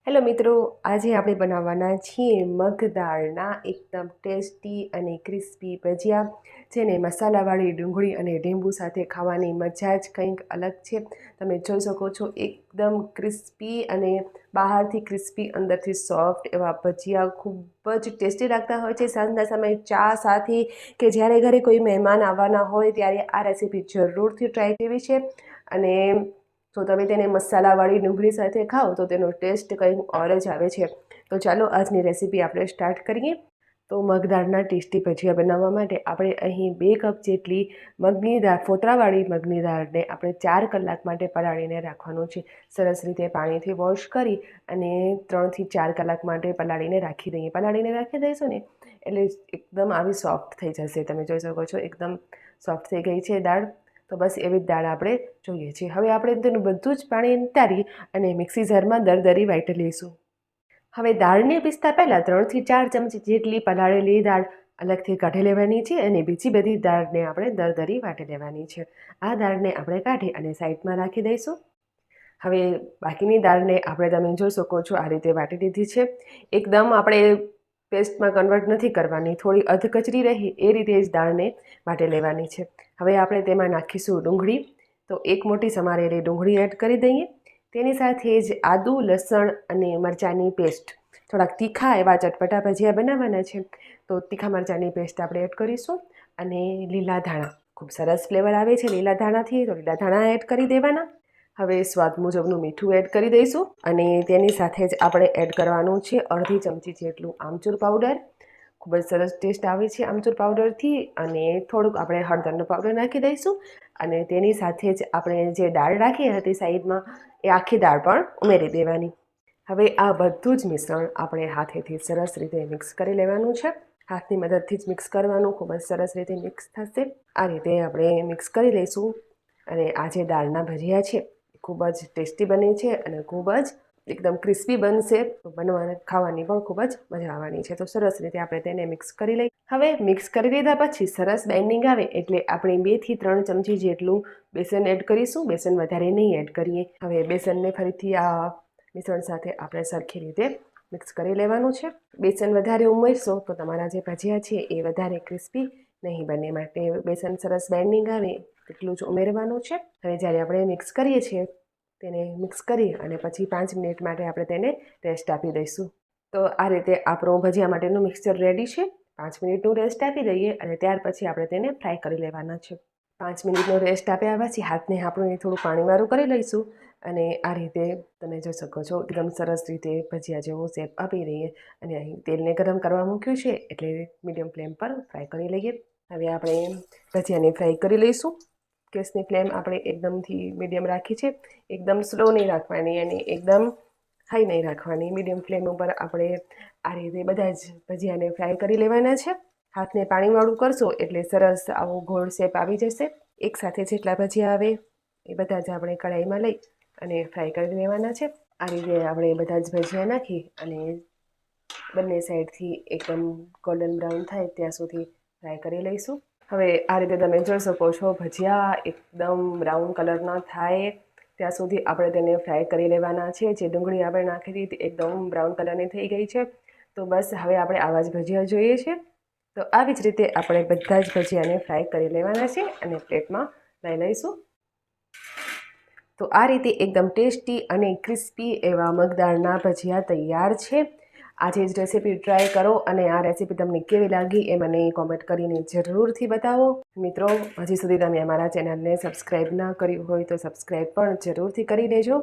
Hello મિત્રો, આજે આપણે બનાવવાના છીએ મગ દાળના એકદમ ટેસ્ટી અને ક્રિસ્પી ભજીયા, જેને મસાલાવાળી ડુંગળી અને લીંબુ સાથે ખાવાની મજા જ કંઈક અલગ છે। તમે જોઈ શકો છો એકદમ ક્રિસ્પી અને બહારથી ક્રિસ્પી અંદરથી સોફ્ટ એવા ભજીયા ખૂબ જ ટેસ્ટી લાગતા હોય છે। સાંજના સમયે ચા સાથે કે જ્યારે ઘરે કોઈ મહેમાન આવવાના હોય ત્યારે આ રેસીપી જરૂરથી ટ્રાય કરવી છે। અને જો તમે તેને મસાલાવાળી ડુંગળી સાથે ખાઓ તો તેનો ટેસ્ટ કંઈક ઓર જ આવે છે। તો ચાલો આજની રેસીપી આપણે સ્ટાર્ટ કરીએ। તો મગ દાળના ટેસ્ટી ભજીયા બનાવવા માટે આપણે અહીં 2 કપ જેટલી મગની દાળ, ફોતરાવાળી મગની દાળને આપણે 4 કલાક માટે પલાળીને રાખવાનું છે। સરસ રીતે પાણીથી વોશ કરી અને 3 થી 4 કલાક માટે પલાળીને રાખી દઈએ। પલાળીને રાખી દઈશું ને એટલે એકદમ આવી સોફ્ટ થઈ જશે। તમે જોઈ શકો છો એકદમ સોફ્ટ થઈ ગઈ છે દાળ। તો બસ એવી જ દાળ આપણે જોઈએ છીએ। હવે આપણે તેનું બધું જ પાણી નિતારી અને મિક્સી જારમાં દરદરી વાટી લઈશું। હવે દાળને પીસતા પહેલાં 3 થી 4 ચમચી જેટલી પલાળેલી દાળ અલગથી કાઢી લેવાની છે અને બીજી બધી દાળને આપણે દરદરી વાટી લેવાની છે। આ દાળને આપણે કાઢી અને સાઈડમાં રાખી દઈશું। હવે બાકીની દાળને આપણે તમે જોઈ શકો છો આ રીતે વાટી લીધી છે। એકદમ આપણે પેસ્ટમાં કન્વર્ટ નથી કરવાની, થોડી અધકચરી રહી એ રીતે જ દાળને વાટી લેવાની છે। હવે આપણે તેમાં નાખીશું ડુંગળી। તો 1 મોટી સમારેલી ડુંગળી એડ કરી દઈએ। તેની સાથે જ આદુ, લસણ અને મરચાંની પેસ્ટ, થોડાક તીખા એવા ચટપટા ભજીયા બનાવવાના છે તો તીખા મરચાંની પેસ્ટ આપણે એડ કરીશું। અને લીલા ધાણા, ખૂબ સરસ ફ્લેવર આવે છે લીલા ધાણાથી, તો લીલા ધાણા એડ કરી દેવાના। હવે સ્વાદ મુજબનું મીઠું એડ કરી દઈશું અને તેની સાથે જ આપણે એડ કરવાનું છે અડધી ચમચી જેટલું આમચૂર પાવડર। ખૂબ જ સરસ ટેસ્ટ આવે છે આમચૂર પાવડરથી। અને થોડુંક આપણે હળદરનો પાવડર નાખી દઈશું અને તેની સાથે જ આપણે જે દાળ રાખી હતી સાઈડમાં એ આખી દાળ પણ ઉમેરી દેવાની। હવે આ બધું જ મિશ્રણ આપણે હાથેથી સરસ રીતે મિક્સ કરી લેવાનું છે। હાથની મદદથી જ મિક્સ કરવાનું, ખૂબ જ સરસ રીતે મિક્સ થશે। આ રીતે આપણે મિક્સ કરી લઈશું અને આ જે દાળના ભજીયા છે ખૂબ જ ટેસ્ટી બને છે અને ખૂબ જ એકદમ ક્રિસ્પી બનશે। બનવાને ખાવાની પણ ખૂબ જ મજા આવવાની છે। તો સરસ રીતે આપણે તેને મિક્સ કરી લઈએ। હવે મિક્સ કરી લીધા પછી સરસ બાઇન્ડિંગ આવે એટલે આપણે 2 થી 3 ચમચી જેટલું બેસન એડ કરીશું। બેસન વધારે નહીં એડ કરીએ। હવે બેસનને ફરીથી આ મિશ્રણ સાથે આપણે સરખી રીતે મિક્સ કરી લેવાનું છે। બેસન વધારે ઉમેરશો તો તમારા જે ભજીયા છે એ વધારે ક્રિસ્પી નહીં બને, માટે બેસન સરસ બાઇન્ડિંગ આવે એટલું જ ઉમેરવાનું છે। હવે જ્યારે આપણે મિક્સ કરીએ છીએ તેને મિક્સ કરી અને પછી 5 મિનિટ માટે આપણે તેને રેસ્ટ આપી દઈશું। તો આ રીતે આપણું ભજીયા માટેનું મિક્સચર રેડી છે। 5 મિનિટનું રેસ્ટ આપી દઈએ અને ત્યાર પછી આપણે તેને ફ્રાય કરી લેવાના છે। 5 મિનિટનો રેસ્ટ આપ્યા પછી હાથને આપણે થોડું પાણીવાળું કરી લઈશું અને આ રીતે તમે જોઈ શકો છો એકદમ સરસ રીતે ભજીયા જેવો શેપ આપી દઈએ। અને અહીં તેલને ગરમ કરવા મૂક્યું છે એટલે મીડિયમ ફ્લેમ પર ફ્રાય કરી લઈએ। હવે આપણે ભજીયાને ફ્રાય કરી લઈશું। ગેસની ફ્લેમ આપણે એકદમથી મીડિયમ રાખી છે, એકદમ સ્લો નહીં રાખવાની અને એકદમ હાઈ નહીં રાખવાની। મીડિયમ ફ્લેમ ઉપર આપણે આ રીતે બધા જ ભજીયાને ફ્રાય કરી લેવાના છે। હાથને પાણીવાળું કરશો એટલે સરસ આવો ગોળ શેપ આવી જશે। એકસાથે જેટલા ભજીયા આવે એ બધા જ આપણે કઢાઈમાં લઈ અને ફ્રાય કરી લેવાના છે। આ રીતે આપણે બધા જ ભજીયા નાખી અને બંને સાઈડથી એકદમ ગોલ્ડન બ્રાઉન થાય ત્યાં સુધી ફ્રાય કરી લઈશું। હવે આ રીતે તમે જોઈ શકો છો ભજીયા એકદમ બ્રાઉન કલરના થાય ત્યાં સુધી આપણે તેને ફ્રાય કરી લેવાના છે। જે ડુંગળી આપણે નાખી હતી એકદમ બ્રાઉન કલરની થઈ ગઈ છે। તો બસ હવે આપણે આવા જ ભજીયા જોઈએ છે। તો આવી જ રીતે આપણે બધા જ ભજીયાને ફ્રાય કરી લેવાના છે અને પ્લેટમાં લઈ લઈશું। તો આ રીતે એકદમ ટેસ્ટી અને ક્રિસ્પી એવા મગદાળના ભજીયા તૈયાર છે। આજે જ રેસીપી ટ્રાય કરો અને આ રેસીપી તમને કેવી લાગી એ મને કોમેન્ટ કરીને જરૂરથી બતાવો। મિત્રો, હજી સુધી તમે અમારા ચેનલને સબસ્ક્રાઈબ ના કર્યું હોય તો સબસ્ક્રાઈબ પણ જરૂરથી કરી દેજો।